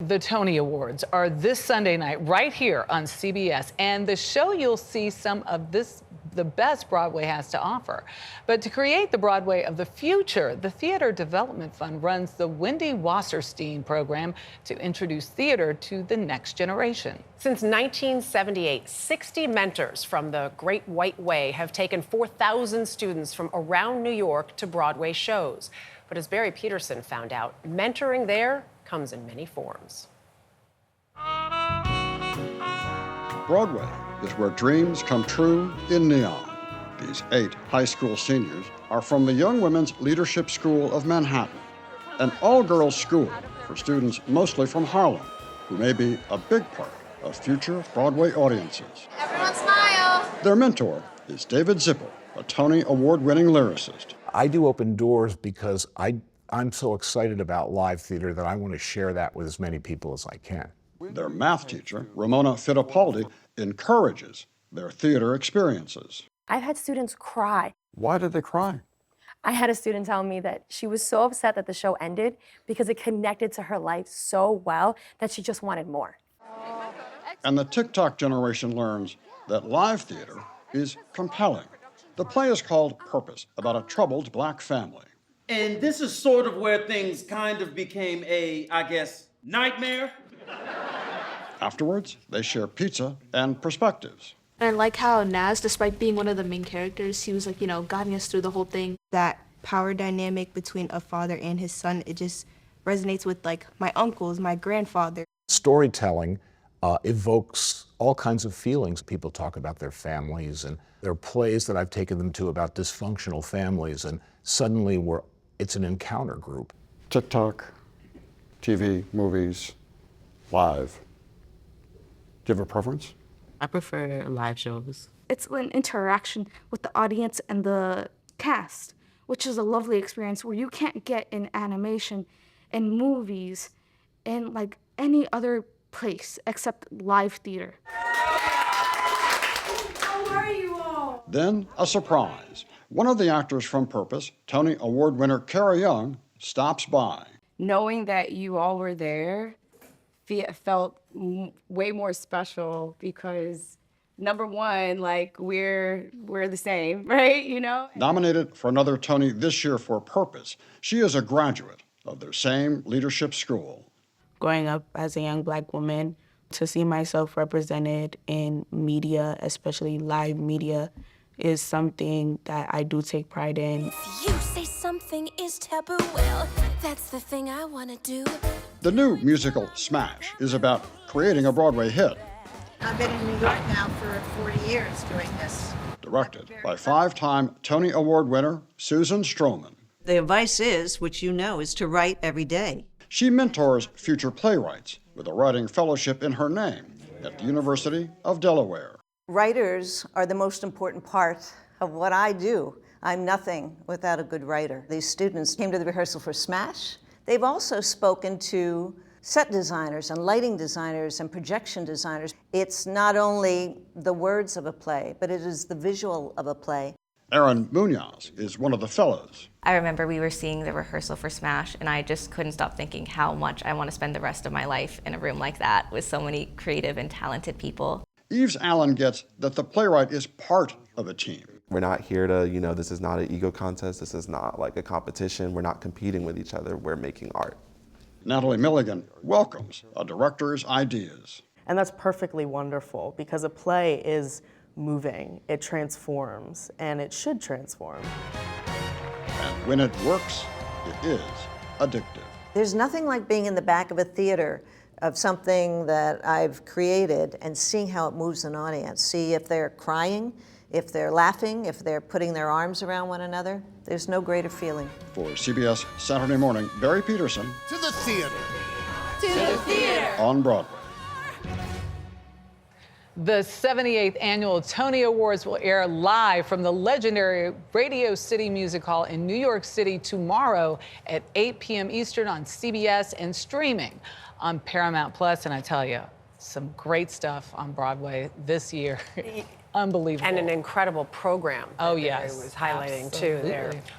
The Tony Awards are this Sunday night right here on CBS, and the show you'll see some of the best Broadway has to offer. But to create the Broadway of the future, the Theater Development Fund runs the Wendy Wasserstein program to introduce theater to the next generation. Since 1978, 60 mentors from the Great White Way have taken 4,000 students from around New York to Broadway shows. But as Barry Peterson found out, mentoring there comes in many forms. Broadway is where dreams come true in neon. These 8 high school seniors are from the Young Women's Leadership School of Manhattan, an all-girls school for students mostly from Harlem, who may be a big part of future Broadway audiences. Everyone smile. Their mentor is David Zippel, a Tony Award-winning lyricist. I do open doors because I'm so excited about live theater that I want to share that with as many people as I can. Their math teacher, Ramona Fittipaldi, encourages their theater experiences. I've had students cry. Why did they cry? I had a student tell me that she was so upset that the show ended because it connected to her life so well that she just wanted more. And the TikTok generation learns that live theater is compelling. The play is called Purpose, about a troubled black family. And this is sort of where things kind of became a, I guess, nightmare. Afterwards, they share pizza and perspectives. And I like how Naz, despite being one of the main characters, he was like, guiding us through the whole thing. That power dynamic between a father and his son, it just resonates with like my uncles, my grandfather. Storytelling evokes all kinds of feelings. People talk about their families, and there are plays that I've taken them to about dysfunctional families, and suddenly it's an encounter group. TikTok, TV, movies, live. Do you have a preference? I prefer live shows. It's an interaction with the audience and the cast, which is a lovely experience where you can't get in animation and movies and like any other place except live theater. How are you all? Then a surprise. One of the actors from Purpose, Tony Award winner Kara Young, stops by. Knowing that you all were there felt way more special because number one, like we're the same, right? Nominated for another Tony this year for Purpose, she is a graduate of their same leadership school. Growing up as a young Black woman, to see myself represented in media, especially live media, is something that I do take pride in. If you say something is taboo, well, that's the thing I want to do. The new musical, Smash, is about creating a Broadway hit. I've been in New York now for 40 years doing this. Directed by 5-time Tony Award winner Susan Stroman. The advice is, which you know, is to write every day. She mentors future playwrights with a writing fellowship in her name at the University of Delaware. Writers are the most important part of what I do. I'm nothing without a good writer. These students came to the rehearsal for Smash. They've also spoken to set designers and lighting designers and projection designers. It's not only the words of a play, but it is the visual of a play. Erin Munoz is one of the fellows. I remember we were seeing the rehearsal for Smash, and I just couldn't stop thinking how much I want to spend the rest of my life in a room like that with so many creative and talented people. Eves Allen gets that the playwright is part of a team. We're not here to, this is not an ego contest. This is not like a competition. We're not competing with each other. We're making art. Natalie Milligan welcomes a director's ideas. And that's perfectly wonderful because a play is moving, it transforms, and it should transform. And when it works, it is addictive. There's nothing like being in the back of a theater of something that I've created and seeing how it moves an audience. See if they're crying, if they're laughing, if they're putting their arms around one another. There's no greater feeling. For CBS Saturday Morning, Barry Peterson. To the theater. To the theater. On Broadway. The 78th Annual Tony Awards will air live from the legendary Radio City Music Hall in New York City tomorrow at 8 p.m. Eastern on CBS and streaming on Paramount Plus. And I tell you, some great stuff on Broadway this year. Unbelievable. And an incredible program. Oh, yes. It was highlighting, too, there.